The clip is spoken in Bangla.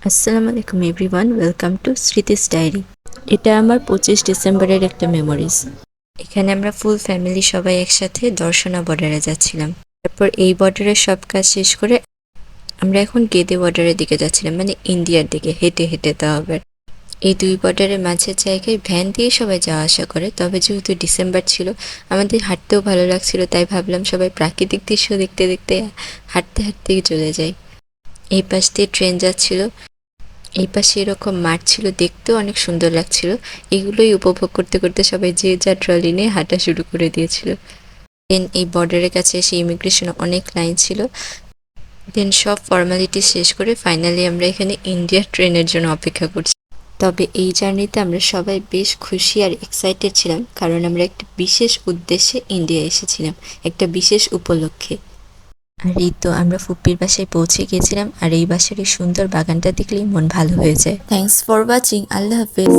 আসসালামু আলাইকুম এভরিওয়ান, ওয়েলকাম টু স্মৃতিস ডায়েরি। এটা আমার 25 ডিসেম্বরের একটা মেমোরিজ। এখানে আমরা ফুল ফ্যামিলি সবাই একসাথে দর্শনা বর্ডারে যাচ্ছিলাম। তারপর এই বর্ডারের সব কাজ শেষ করে আমরা এখন গেদে বর্ডারের দিকে যাচ্ছিলাম, মানে ইন্ডিয়ার দিকে হেঁটে হেঁটে তাও আবার। এই দুই বর্ডারের মাঝের জায়গায় ভ্যান দিয়ে সবাই যাওয়া আসা করে, তবে যেহেতু ডিসেম্বর ছিল আমাদের হাঁটতেও ভালো লাগছিল, তাই ভাবলাম সবাই প্রাকৃতিক দৃশ্য দেখতে দেখতে হাঁটতে হাঁটতেই চলে যাই। এই পাশ দিয়ে ট্রেন যাচ্ছিল, এই পাশে এরকম মাঠ ছিল, দেখতেও অনেক সুন্দর লাগছিল। এগুলোই উপভোগ করতে করতে সবাই যে যার ট্রলি নিয়ে হাঁটা শুরু করে দিয়েছিল। দেন এই বর্ডারের কাছে এসে ইমিগ্রেশনে অনেক লাইন ছিল। দেন সব ফর্মালিটি শেষ করে ফাইনালি আমরা এখানে ইন্ডিয়ার ট্রেনের জন্য অপেক্ষা করছি। তবে এই জার্নিতে আমরা সবাই বেশ খুশি আর এক্সাইটেড ছিলাম, কারণ আমরা একটা বিশেষ উদ্দেশ্যে ইন্ডিয়া এসেছিলাম, একটা বিশেষ উপলক্ষে। আর এই তো আমরা ফুপ্পির বাসায় পৌঁছে গিয়েছিলাম, আর এই বাসার এই সুন্দর বাগানটা দেখলেই মন ভালো হয়ে যায়। থ্যাঙ্কস ফর ওয়াচিং, আল্লাহ হাফেজ।